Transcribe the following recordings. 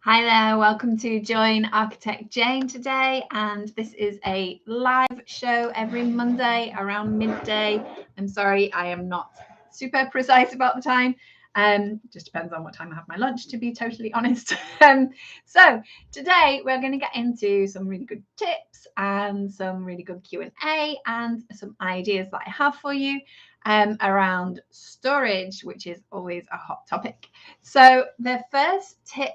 Hi there, welcome to Join Architect Jane today, and this is a live show every Monday around midday. I'm sorry, I am not super precise about the time. Just depends on what time I have my lunch, to be totally honest. So today we're going to get into some really good tips and some really good Q&A and some ideas that I have for you around storage, which is always a hot topic. So the first tip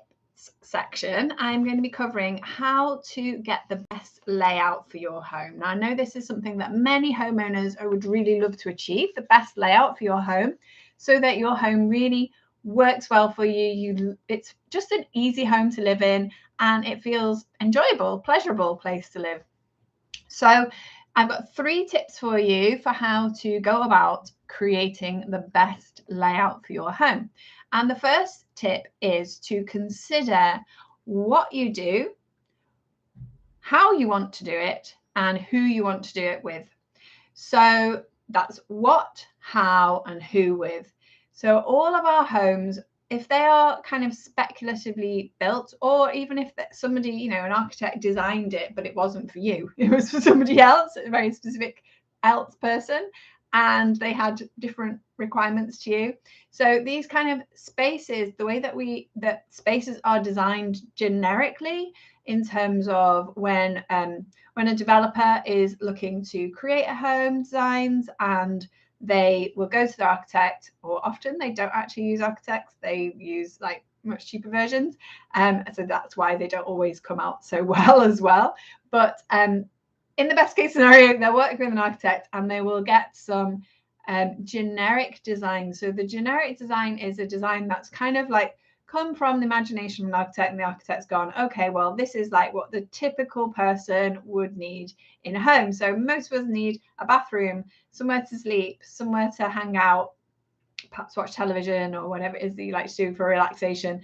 section, I'm going to be covering how to get the best layout for your home. Now, I know this is something that many homeowners would really love to achieve, the best layout for your home, so that your home really works well for you. It's just an easy home to live in, and it feels enjoyable, pleasurable place to live. So I've got 3 tips for you for how to go about creating the best layout for your home. And the first tip is to consider what you do, how you want to do it, and who you want to do it with. So that's what, how, and who with. So all of our homes, if they are kind of speculatively built, or even if somebody, an architect designed it, but it wasn't for you, it was for somebody else, a very specific else person, and they had different requirements to you. So these kind of spaces, the way that spaces are designed generically in terms of when a developer is looking to create a home designs, and they will go to the architect, or often they don't actually use architects, they use like much cheaper versions. So that's why they don't always come out so well as well. But in the best case scenario, they'll work with an architect and they will get some generic design. So the generic design is a design that's kind of like come from the imagination of an architect, and the architect's gone, okay, well, this is like what the typical person would need in a home. So most of us need a bathroom, somewhere to sleep, somewhere to hang out, perhaps watch television or whatever it is that you like to do for relaxation,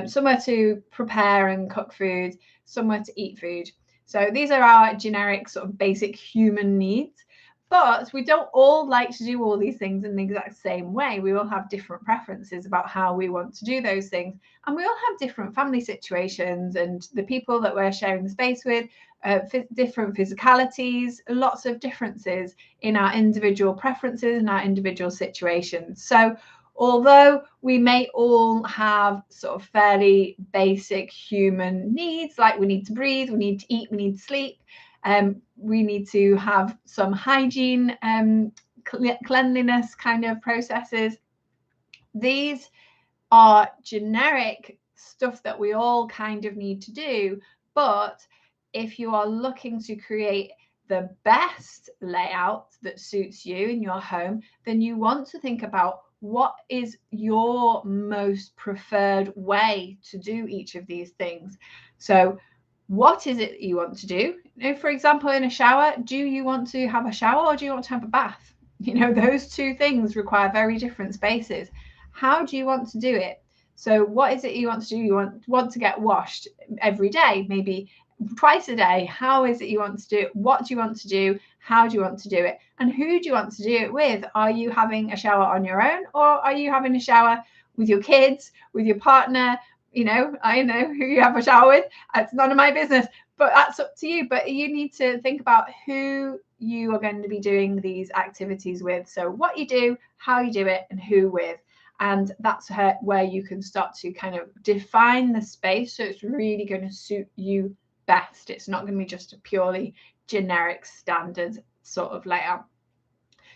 somewhere to prepare and cook food, somewhere to eat food. So these are our generic sort of basic human needs. But we don't all like to do all these things in the exact same way. We all have different preferences about how we want to do those things. And we all have different family situations, and the people that we're sharing the space with, different physicalities, lots of differences in our individual preferences and our individual situations. So although we may all have sort of fairly basic human needs, like we need to breathe, we need to eat, we need to sleep, we need to have some hygiene, cleanliness kind of processes. These are generic stuff that we all kind of need to do. But if you are looking to create the best layout that suits you in your home, then you want to think about what is your most preferred way to do each of these things. So what is it you want to do? For example, in a shower, do you want to have a shower or do you want to have a bath? Those two things require very different spaces. How do you want to do it? So what is it you want to do? You want to get washed every day, maybe twice a day. How is it you want to do it? What do you want to do? How do you want to do it? And who do you want to do it with? Are you having a shower on your own, or are you having a shower with your kids, with your partner? I know who you have a shower with. It's none of my business, but that's up to you. But you need to think about who you are going to be doing these activities with. So what you do, how you do it, and who with. And that's where you can start to kind of define the space, so it's really going to suit you best. It's not going to be just a purely generic standard sort of layout.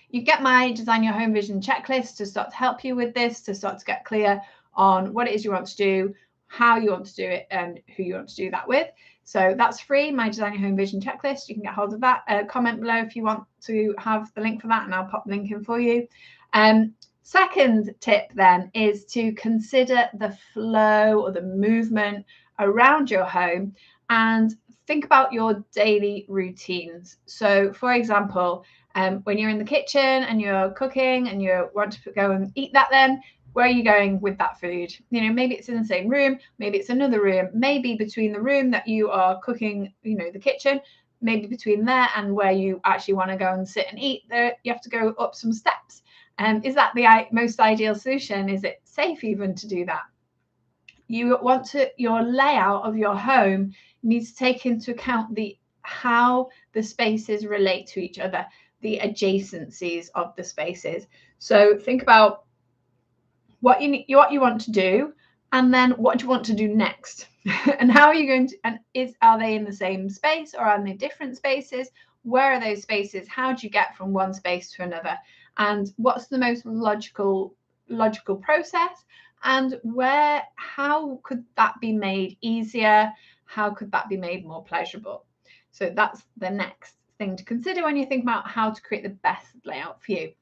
You get my Design Your Home Vision checklist to start to help you with this, to start to get clear on what it is you want to do, how you want to do it, and who you want to do that with. So that's free, my Design Your Home Vision checklist. You can get hold of that. Comment below if you want to have the link for that, and I'll pop the link in for you. Second tip then is to consider the flow or the movement around your home and think about your daily routines. So for example, when you're in the kitchen and you're cooking and you want to go and eat that, then where are you going with that food? Maybe it's in the same room, maybe it's another room, maybe between the room that you are cooking, the kitchen, maybe between there and where you actually want to go and sit and eat, there you have to go up some steps. Is that the most ideal solution? Is it safe even to do that? your layout of your home needs to take into account how the spaces relate to each other, the adjacencies of the spaces. So think about what you want to do, and then what do you want to do next? And how are you going to, and are they in the same space or are they different spaces? Where are those spaces? How do you get from one space to another? And what's the most logical process? And how could that be made easier? How could that be made more pleasurable? So that's the next thing to consider when you think about how to create the best layout for you.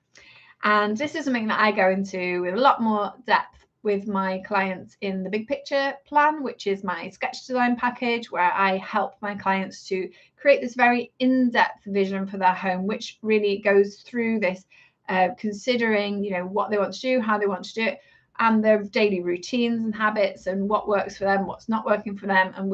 And this is something that I go into with a lot more depth with my clients in the Big Picture Plan, which is my sketch design package, where I help my clients to create this very in-depth vision for their home, which really goes through this considering, what they want to do, how they want to do it, and their daily routines and habits, and what works for them, what's not working for them. And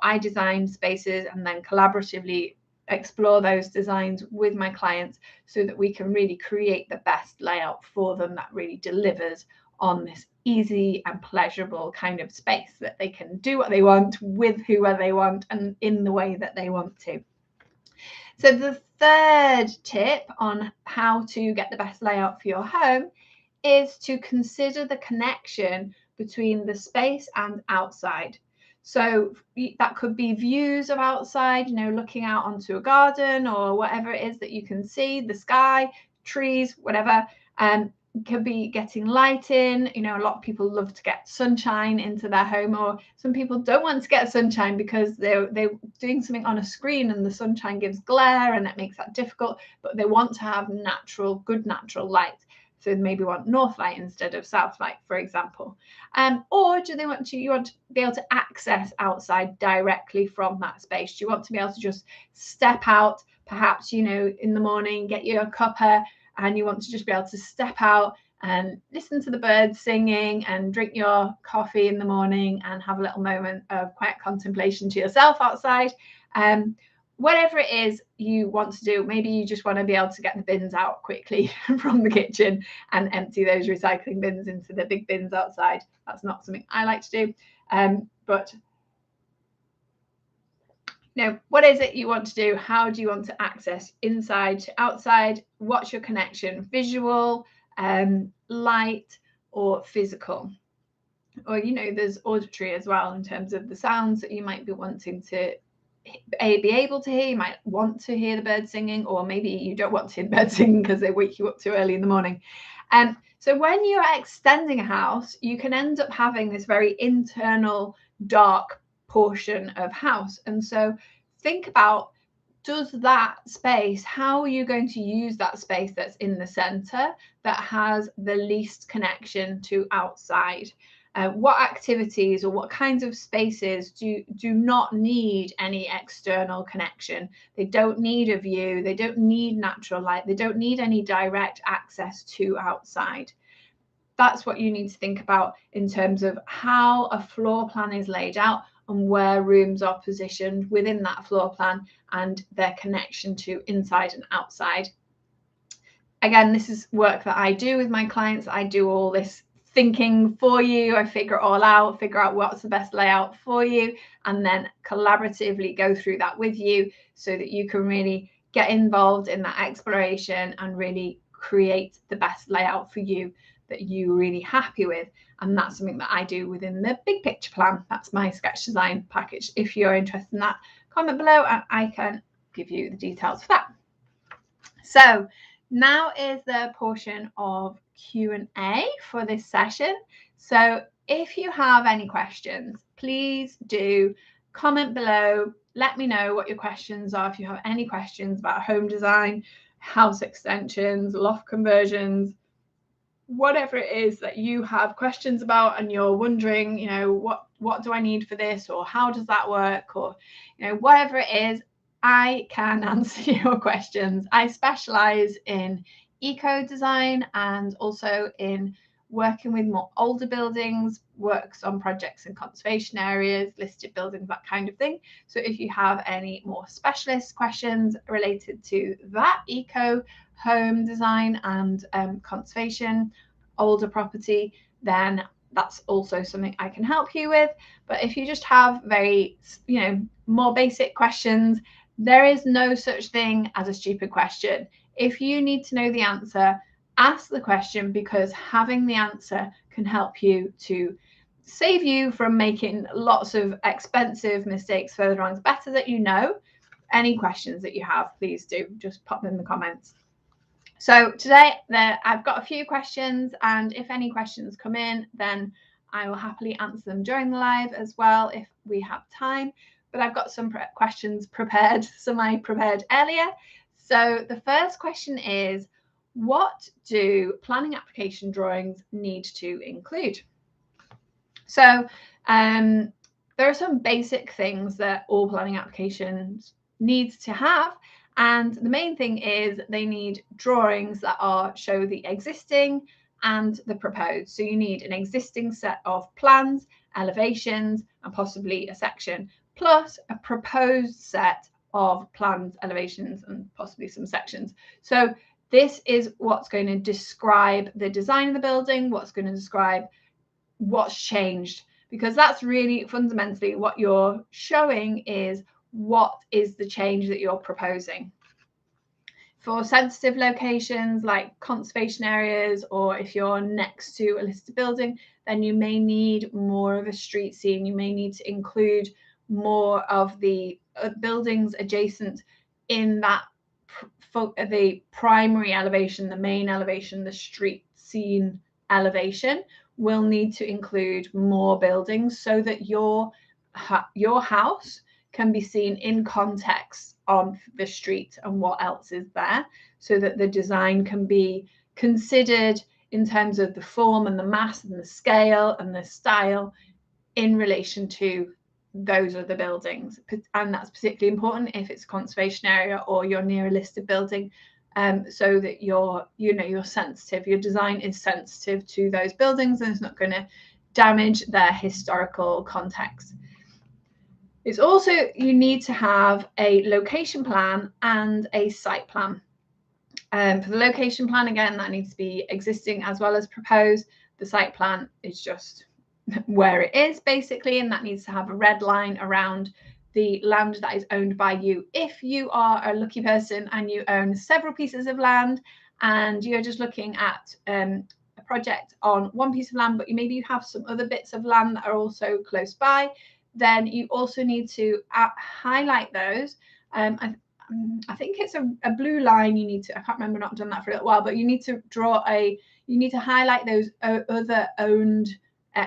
I design spaces and then collaboratively explore those designs with my clients so that we can really create the best layout for them that really delivers on this easy and pleasurable kind of space that they can do what they want with whoever they want and in the way that they want to. So the third tip on how to get the best layout for your home is to consider the connection between the space and outside. So that could be views of outside, looking out onto a garden or whatever it is that you can see, the sky, trees, whatever. Could be getting light in. A lot of people love to get sunshine into their home, or some people don't want to get sunshine because they're doing something on a screen and the sunshine gives glare and it makes that difficult, but they want to have good natural light. So maybe want north light instead of south light, for example. Or do you want to be able to access outside directly from that space? Do you want to be able to just step out, perhaps, in the morning, get your cuppa, and you want to just be able to step out and listen to the birds singing and drink your coffee in the morning and have a little moment of quiet contemplation to yourself outside. Whatever it is you want to do, maybe you just want to be able to get the bins out quickly from the kitchen and empty those recycling bins into the big bins outside. That's not something I like to do. But what is it you want to do? How do you want to access inside to outside? What's your connection? Visual, light, or physical? Or, there's auditory as well in terms of the sounds that you might be wanting to be able to hear. You might want to hear the birds singing, or maybe you don't want to hear the birds singing because they wake you up too early in the morning. So when you're extending a house, you can end up having this very internal, dark portion of house. And so think about, does that space, how are you going to use that space that's in the center that has the least connection to outside? What activities or what kinds of spaces do not need any external connection? They don't need a view, they don't need natural light, they don't need any direct access to outside. That's what you need to think about in terms of how a floor plan is laid out and where rooms are positioned within that floor plan and their connection to inside and outside. Again, this is work that I do with my clients. I do all this thinking for you. I figure it all out, figure out what's the best layout for you, and then collaboratively go through that with you so that you can really get involved in that exploration and really create the best layout for you that you're really happy with. And that's something that I do within the Big Picture Plan. That's my sketch design package. If you're interested in that, comment below and I can give you the details for that. So now is the portion of Q&A for this session. So if you have any questions, please do comment below. Let me know what your questions are. If you have any questions about home design, house extensions, loft conversions, whatever it is that you have questions about and you're wondering, what do I need for this, or how does that work, or whatever it is, I can answer your questions. I specialize in eco design and also in working with more older buildings, works on projects in conservation areas, listed buildings, that kind of thing. So if you have any more specialist questions related to that, eco, home design and conservation, older property, then that's also something I can help you with. But if you just have very, more basic questions, there is no such thing as a stupid question. If you need to know the answer, ask the question, because having the answer can help you to save you from making lots of expensive mistakes further on. It's better that you know. Any questions that you have, please do just pop them in the comments. So today I've got a few questions, and if any questions come in, then I will happily answer them during the live as well if we have time. But I've got some questions prepared, some I prepared earlier. So the first question is, what do planning application drawings need to include? So there are some basic things that all planning applications need to have. And the main thing is they need drawings that show the existing and the proposed. So you need an existing set of plans, elevations, and possibly a section, plus a proposed set of plans, elevations, and possibly some sections. So this is what's going to describe the design of the building, what's going to describe what's changed, because that's really fundamentally what you're showing is what is the change that you're proposing. For sensitive locations like conservation areas, or if you're next to a listed building, then you may need more of a street scene. You may need to include more of the buildings adjacent in that the primary elevation, the main elevation, the street scene elevation will need to include more buildings so that your house can be seen in context of the street and what else is there, so that the design can be considered in terms of the form and the mass and the scale and the style in relation to those other buildings. And that's particularly important if it's a conservation area or you're near a listed building, so that you're sensitive, your design is sensitive to those buildings and it's not going to damage their historical context. It's also, you need to have a location plan and a site plan. For the location plan, again, that needs to be existing as well as proposed. The site plan is just where it is basically, and that needs to have a red line around the land that is owned by you. If you are a lucky person and you own several pieces of land and you're just looking at a project on one piece of land, but maybe you have some other bits of land that are also close by, then you also need to highlight those. I think it's a blue line you need to, I can't remember, not done that for a little while, but you need to you need to highlight those other owned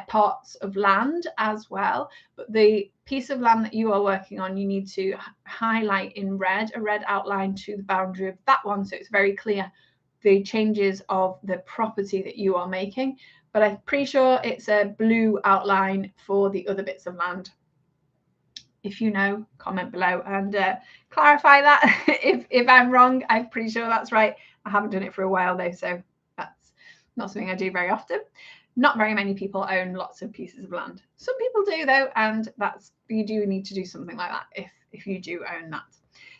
parts of land as well. But the piece of land that you are working on, you need to highlight in red, a red outline to the boundary of that one, so it's very clear the changes of the property that you are making. But I'm pretty sure it's a blue outline for the other bits of land. If you know, comment below and clarify that if I'm wrong. I'm pretty sure that's right. I haven't done it for a while though, so that's not something I do very often. Not very many people own lots of pieces of land. Some people do though, and you do need to do something like that if you do own that.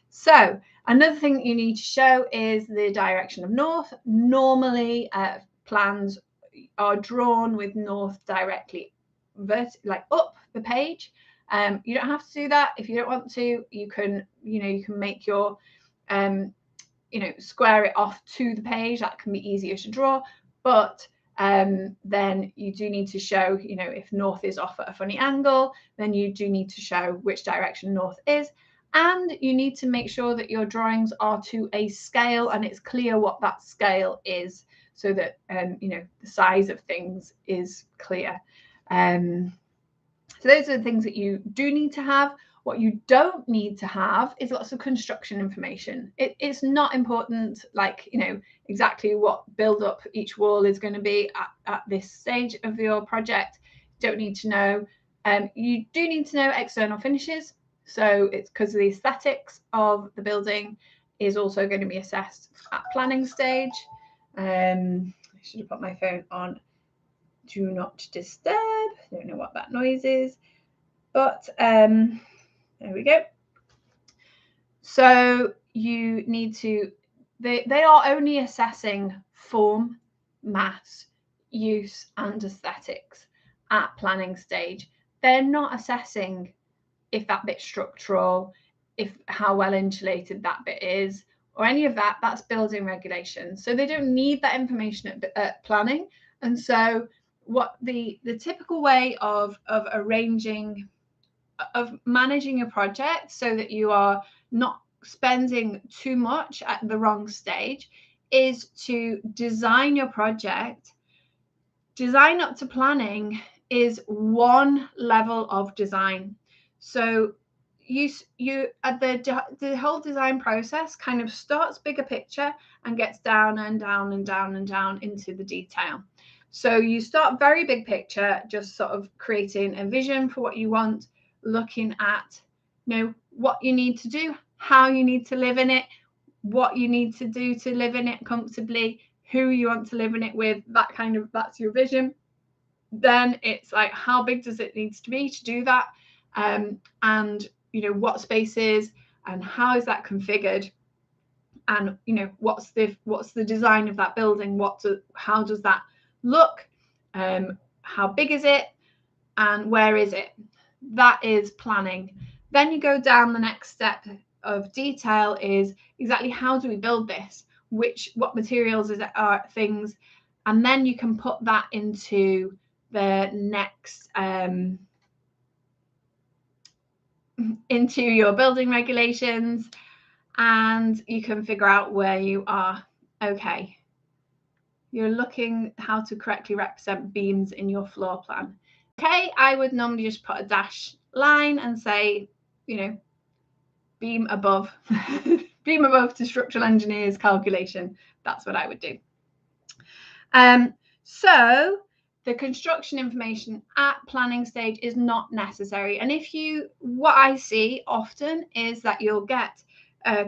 So another thing that you need to show is the direction of north. Normally plans are drawn with north directly up the page. You don't have to do that. If you don't want to, you can make your square it off to the page. That can be easier to draw, but then you do need to show, if north is off at a funny angle, then you do need to show which direction north is. And you need to make sure that your drawings are to a scale and it's clear what that scale is, so that the size of things is clear. So those are the things that you do need to have. What you don't need to have is lots of construction information. It's not important, exactly what build up each wall is going to be at this stage of your project. You don't need to know. You do need to know external finishes. So it's because the aesthetics of the building is also going to be assessed at planning stage. I should have put my phone on do not disturb. Don't know what that noise is, but there we go. So you need to, they are only assessing form, mass, use and aesthetics. at planning stage. They're not assessing if that bit's structural, if how well insulated that bit is, or any of that. That's building regulations. So they don't need that information at planning. And so what the typical way of arranging, of managing your project so that you are not spending too much at the wrong stage, is to design your project. Design up to planning is one level of design. So you at the whole design process kind of starts bigger picture and gets down and down and down and down into the detail. So you start very big picture, just sort of creating a vision for what you want, looking at, you know, what you need to do, how you need to live in it, what you need to do to live in it comfortably, who you want to live in it with, that kind of, that's your vision. Then it's like, how big does it need to be to do that? And, you know, what spaces and how is that configured? And, you know, what's the design of that building? How does that look? How big is it? And where is it? That is planning. Then you go down, the next step of detail is exactly how do we build this? What materials are things? And then you can put that into the next into your building regulations, and you can figure out where you are. Okay, you're looking how to correctly represent beams in your floor plan. Okay, I would normally just put a dash line and say, you know, beam above beam above to structural engineers calculation. That's what I would do. So the construction information at planning stage is not necessary. And what I see often is that you'll get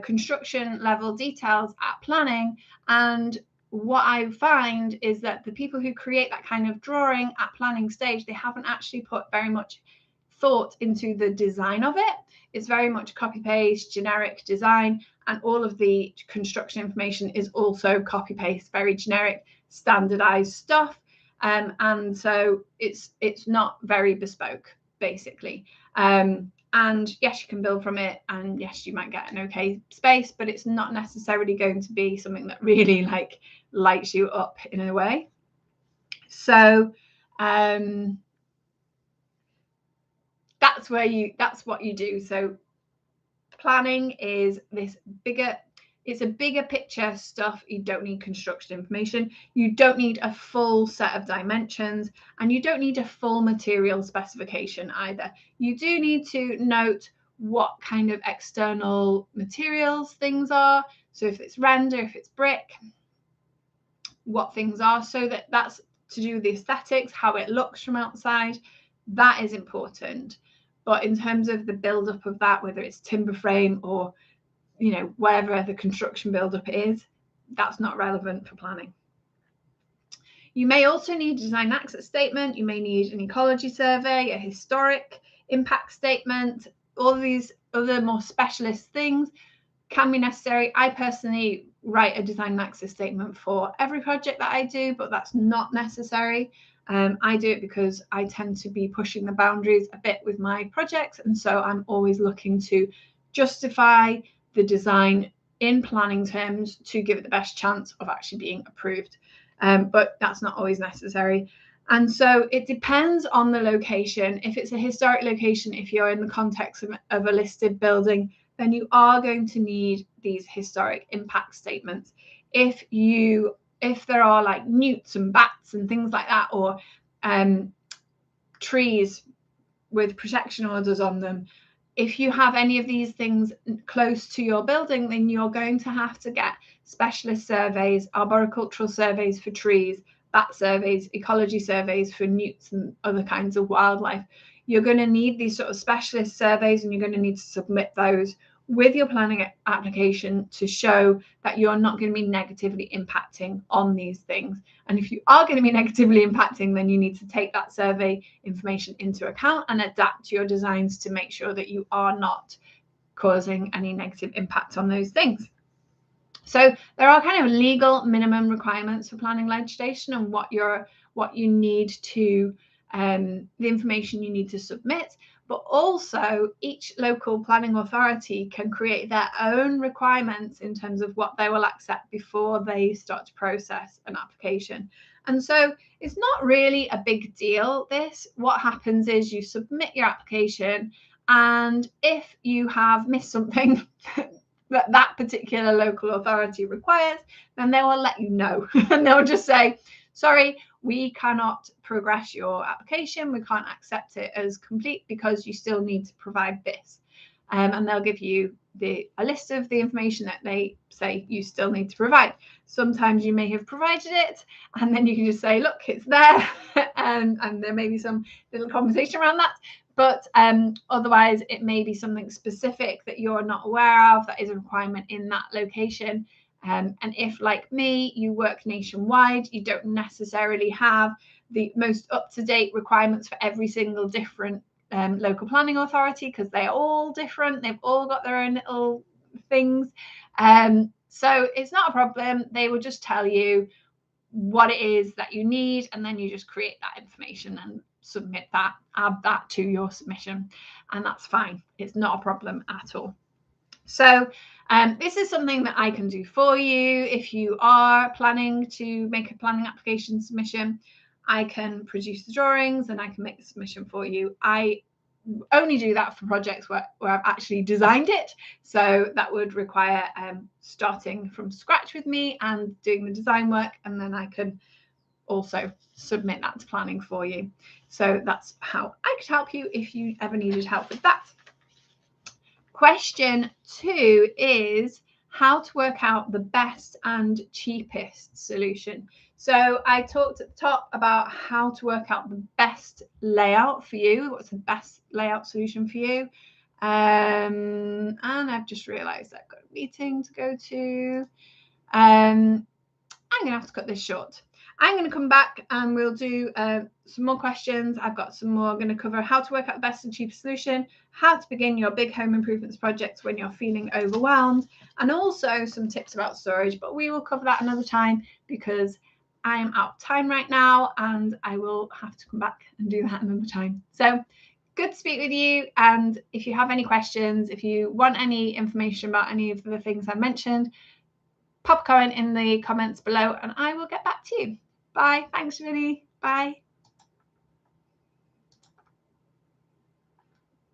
construction level details at planning, and what I find is that the people who create that kind of drawing at planning stage, they haven't actually put very much thought into the design of it. It's very much copy paste, generic design, and all of the construction information is also copy paste, very generic, standardized stuff. And so it's not very bespoke, basically. And yes, you can build from it, and yes, you might get an okay space, but it's not necessarily going to be something that really like lights you up in a way. So that's what you do. So planning is it's a bigger picture stuff. You don't need construction information. You don't need a full set of dimensions, and you don't need a full material specification either. You do need to note what kind of external materials things are. So if it's render, if it's brick, what things are, so that's to do with the aesthetics, how it looks from outside. That is important. But in terms of the build-up of that, whether it's timber frame or, you know, whatever the construction build-up is, that's not relevant for planning. You may also need a design access statement. You may need an ecology survey, a historic impact statement. All of these other more specialist things can be necessary. I personally write a design access statement for every project that I do, but that's not necessary. I do it because I tend to be pushing the boundaries a bit with my projects, and so I'm always looking to justify the design in planning terms to give it the best chance of actually being approved. But that's not always necessary. And so it depends on the location. If it's a historic location, if you're in the context of a listed building, then you are going to need these historic impact statements. If there are like newts and bats and things like that, or trees with protection orders on them, if you have any of these things close to your building, then you're going to have to get specialist surveys, arboricultural surveys for trees, bat surveys, ecology surveys for newts and other kinds of wildlife. You're going to need these sort of specialist surveys, and you're going to need to submit those with your planning application to show that you're not going to be negatively impacting on these things. And if you are going to be negatively impacting, then you need to take that survey information into account and adapt your designs to make sure that you are not causing any negative impact on those things. So there are kind of legal minimum requirements for planning legislation and what you need to the information you need to submit, but also each local planning authority can create their own requirements in terms of what they will accept before they start to process an application. And so it's not really a big deal, this. What happens is you submit your application, and if you have missed something that particular local authority requires, then they will let you know. And they'll just say, sorry, we cannot progress your application. We can't accept it as complete because you still need to provide this. And they'll give you a list of the information that they say you still need to provide. Sometimes you may have provided it, and then you can just say, look, it's there. And there may be some little conversation around that. But otherwise, it may be something specific that you're not aware of that is a requirement in that location. And if, like me, you work nationwide, you don't necessarily have the most up-to-date requirements for every single different local planning authority, because they're all different. They've all got their own little things. So it's not a problem. They will just tell you what it is that you need, and then you just create that information and submit that, add that to your submission, and that's fine. It's not a problem at all. So this is something that I can do for you. If you are planning to make a planning application submission, I can produce the drawings and I can make the submission for you. I only do that for projects where I've actually designed it. So that would require starting from scratch with me and doing the design work, and then I can also submit that to planning for you. So that's how I could help you if you ever needed help with that. Question 2 is how to work out the best and cheapest solution. So I talked at the top about how to work out the best layout for you. What's the best layout solution for you? And I've just realized I've got a meeting to go to. I'm going to have to cut this short. I'm going to come back and we'll do some more questions. I've got some more. I'm going to cover how to work out the best and cheapest solution, how to begin your big home improvements projects when you're feeling overwhelmed, and also some tips about storage. But we will cover that another time because I am out of time right now and I will have to come back and do that another time. So good to speak with you. And if you have any questions, if you want any information about any of the things I mentioned, pop a comment in the comments below and I will get back to you. Bye. Thanks, Vinny. Bye.